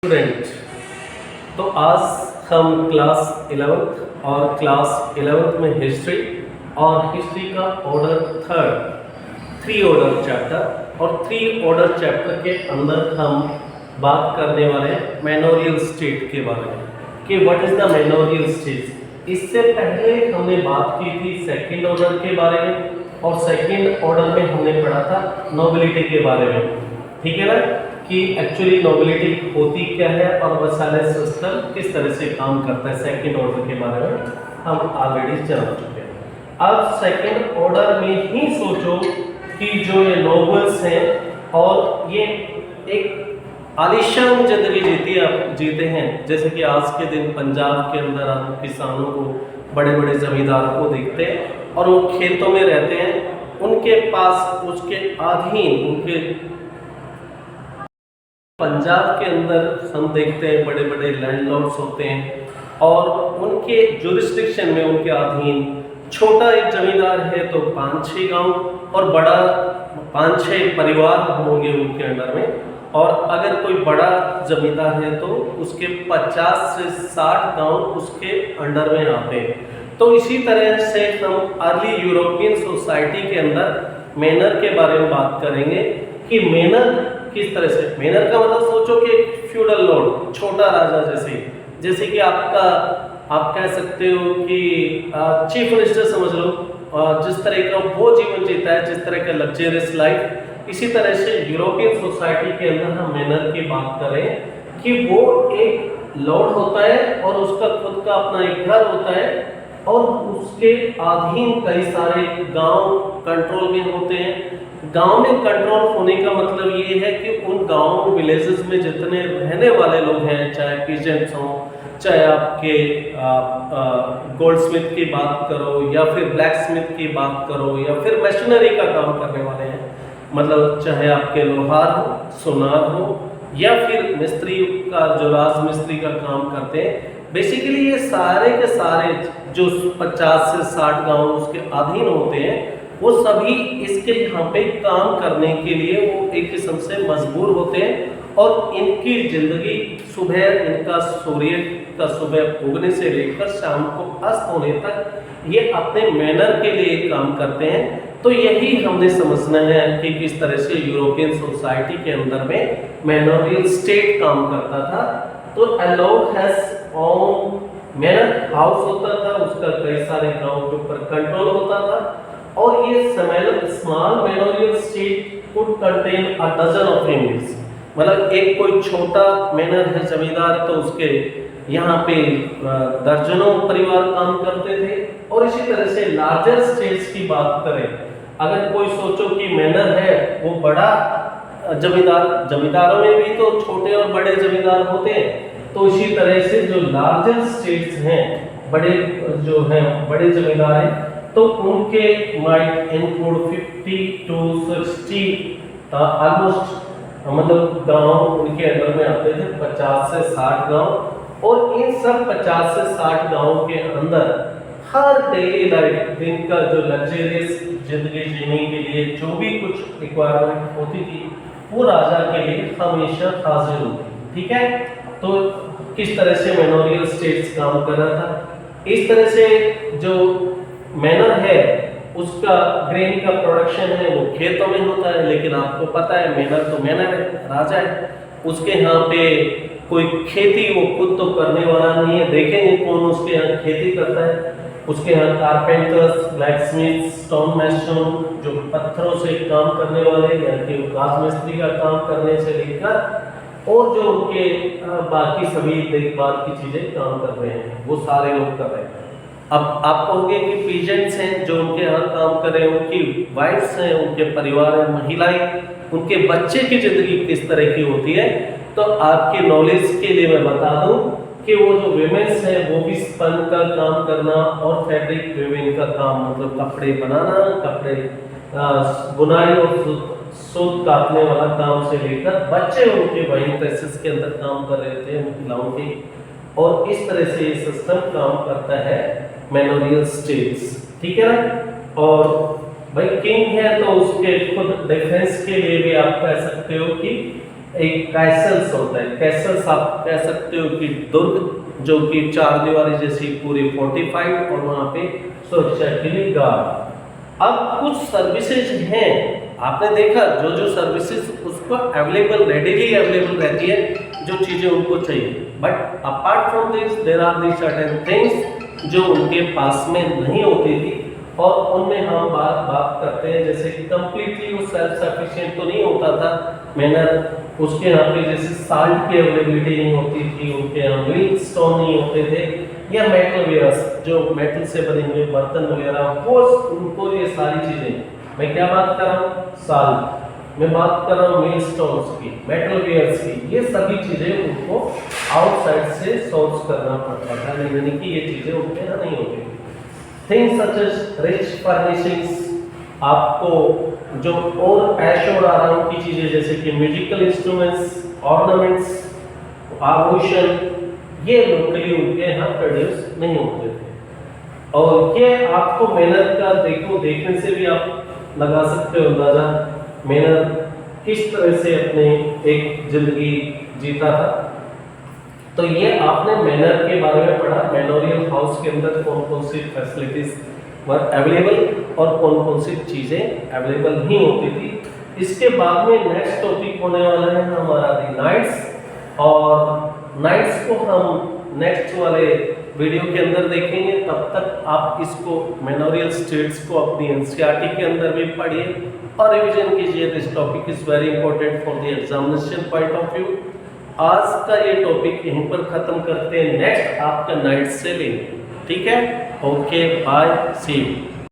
Student, तो आज हम क्लास 11th और क्लास 11th में हिस्ट्री और हिस्ट्री का ऑर्डर थर्ड 3 ऑर्डर चैप्टर और 3 ऑर्डर चैप्टर के अंदर हम बात करने वाले हैं मैनोरियल स्टेट के बारे में कि व्हाट इज द मैनोरियल स्टेट। इससे पहले हमने बात की थी सेकंड ऑर्डर के बारे में और सेकंड ऑर्डर में हमने पढ़ा था नोबिलिटी के बारे में, ठीक है ना, कि एक्चुअली नोबिलिटी होती क्या है और वसाइल सिस्टम किस तरह से काम करता है। सेकंड ऑर्डर के बारे में हम ऑलरेडी जान चुके हैं। अब सेकंड ऑर्डर में ही सोचो कि जो ये नोबल्स हैं और ये एक आलीशान जिंदगी जीते हैं, जैसे कि आज के दिन पंजाब के अंदर हम किसानों को, बड़े बड़े जमींदारों को देखते हैं और वो खेतों में रहते हैं, उनके पास उसके अधीन उनके पंजाब के अंदर हम देखते हैं बड़े बड़े लैंडलॉर्ड्स होते हैं और उनके जुरिस्डिक्शन में उनके अधीन छोटा एक जमींदार है तो 5-6 गांव और बड़ा 5-6 परिवार होंगे उनके अंडर में, और अगर कोई बड़ा जमींदार है तो उसके 50 से 60 गांव उसके अंडर में आते हैं। तो इसी तरह से हम अर्ली यूरोपियन सोसाइटी के अंदर मैनर के बारे में बात करेंगे कि मैनर किस तरह से। मैनर का मतलब सोचो कि फ्यूडल लॉर्ड, छोटा राजा जैसे कि आप कह सकते हो कि चीफ मिनिस्टर समझ लो, जिस तरह का वो जीवन जीता है, जिस तरह का लग्जरियस लाइफ, इसी तरह से यूरोपियन सोसाइटी के अंदर हम मैनर की बात करें कि वो एक लॉर्ड होता है और उसका खुद का अपना एक घर होता है और उसके अधीन कई सारे गांव कंट्रोल में होते हैं। गांव में कंट्रोल होने का मतलब ये है कि उन गांव विलेजेस में जितने रहने वाले लोग हैं, चाहे पीजेंट्स हों, चाहे आपके गोल्ड स्मिथ की बात करो या फिर ब्लैक स्मिथ की बात करो या फिर मशीनरी का काम करने वाले हैं, मतलब चाहे आपके लोहार हो, सुनार हो या फिर मिस्त्री का, जो राज मिस्त्री का काम करते हैं, बेसिकली ये सारे के सारे जो 50 से 60 गांव उसके अधीन होते हैं, वो सभी इसके यहाँ पे काम करने के लिए वो एक किस्म से मजबूर होते हैं और इनकी जिंदगी सुबह, इनका सूर्य का सुबह उगने से लेकर शाम को अस्त होने तक ये अपने मैनर के लिए काम करते हैं। तो यही हमने समझना है कि किस तरह से यूरोपियन सोसाइटी के अंदर में मैनोरियल स्टेट काम करता था। तो a lord has own manor house होता था, उसका कई सारे गांव के ऊपर कंट्रोल होता था और ये small manorial state could contain a dozen of families, मतलब एक कोई छोटा मैनर है जमींदार तो उसके यहाँ पे दर्जनों परिवार काम करते थे। और इसी तरह से लार्जर स्टेट्स की बात करें, अगर कोई सोचो कि मैनर है वो बड़ा जमींदारों में भी तो छोटे और बड़े जमींदार होते हैं, तो इसी तरह से जो लार्जर स्टेट्स हैं, बड़े जो हैं बड़े जमींदार हैं, तो उनके माइट इंक्लूड 50 to 60 ऑलमोस्ट, मतलब गांव उनके अंडर में आते थे 50 से 60 गांव। और इन सब 50 से 60 गांव के अंदर हर डेली लाइफ, दिन का जो लग्जरियस जिंदगी जीने के लिए जो भी कुछ रिक्वायरमेंट होती थी वो राजा के लिए हमेशा हाजिर होती, ठीक है। तो किस तरह से मैनोरियल स्टेट्स काम कर रहा था, इस तरह से जो मैनर है उसका ग्रेन का प्रोडक्शन है वो खेतों में होता है, लेकिन आपको पता है मैनर तो मैनर है, राजा है, उसके यहाँ पे कोई खेती वो खुद तो करने वाला नहीं है। देखेंगे कौन उसके यहाँ खेती करता है, उसके यहाँ कारपेंटर्स, ब्लैक स्मिथ, स्टोन मैसन, जो पत्थरों से काम करने वाले यानी कि राजमिस्त्री का काम करने से लेकर और जो उनके बाकी सभी देखभाल की चीजें काम कर रहे हैं वो सारे लोग कर रहे हैं। अब आप कहोगे कि पीजेंट्स हैं जो उनके यहाँ काम कर रहे हैं, उनकी वाइफ्स हैं, उनके परिवार हैं, महिलाएं, उनके बच्चे की जिंदगी किस तरह की होती है। तो आपके नॉलेज के लिए मैं बता दूं कि वो जो विमेन्स हैं वो भी स्पन का काम करना और फैब्रिक वीविंग का काम, मतलब कपड़े बनाना, कपड़े बुनाई और सूत काटने वाला काम से लेकर बच्चे उनके वहीं प्रेसेस के अंदर काम कर रहे थे महिलाओं के। और इस तरह से ये सिस्टम काम करता है मैनोरियल स्टेट्स, ठीक है ना। और भाई किंग है तो उसके खुद डिफेंस के लिए भी आप कह सकते हो कि एक कैसल्स होता है, कैसल्स आप कह सकते हो कि दुर्ग, जो कि चार दीवारी जैसी पूरी फोर्टिफाइड और वहाँ पे सुरक्षा के लिए गार्ड। अब कुछ सर्विसेज हैं, आपने देखा जो जो सर्विसेज उसको अवेलेबल, रेडीली अवेलेबल रहती है, जो चीज़ें उनको चाहिए, but apart from this there are the certain things जो उनके पास में नहीं होती थी, और उनमें हम बात करते हैं जैसे कि कम्प्लीटली वो सेल्फ सफिशिएंट तो नहीं होता था मैनर, उसके यहाँ पे जैसे साल्ट की अवेलेबिलिटी नहीं होती थी, उनके यहाँ मिल्क स्टोन नहीं होते थे, या मेटल वेयर्स जो मेटल से बने हुए बर्तन वगैरह, वो उनको ये सारी चीज़ें, मैं क्या बात कर रहा हूँ, साल्ट, मैं बात कर रहा हूँ मिल स्टोन्स की, मेटल वेयर्स की, ये सभी चीज़ें उनको आउटसाइड से सोर्स करना पड़ता था, यानी कि ये चीज़ें उनके यहाँ नहीं होती थी। Things such as rich furnishings, आपको जो और ऐशो और आराम की चीज़ें जैसे कि म्यूजिकल इंस्ट्रूमेंट्स, ऑर्नामेंट्स, आभूषण, ये लोकली उनके यहाँ प्रोड्यूस नहीं होते थे। और ये आपको मेनर का देखने से भी आप लगा सकते हो अंदाजा, मेनर किस तरह से अपने एक जिंदगी जीता था। तो ये आपने मैनर के बारे में पढ़ा, मैनोरियल हाउस के अंदर कौन कौन सी फैसिलिटीज वर अवेलेबल और कौन कौन सी चीज़ें अवेलेबल नहीं होती थी। इसके बाद में नेक्स्ट टॉपिक होने वाला है हमारा दी नाइट्स, और नाइट्स को हम नेक्स्ट वाले वीडियो के अंदर देखेंगे। तब तक आप इसको मैनोरियल स्टेट्स को अपनी एनसीईआरटी के अंदर भी पढ़िए और रिवीजन कीजिए। This topic is very important for the examination point of view. आज का ये टॉपिक यहीं पर ख़त्म करते हैं, नेक्स्ट आपका नाइट से लेंगे, ठीक है? Okay, bye, see you.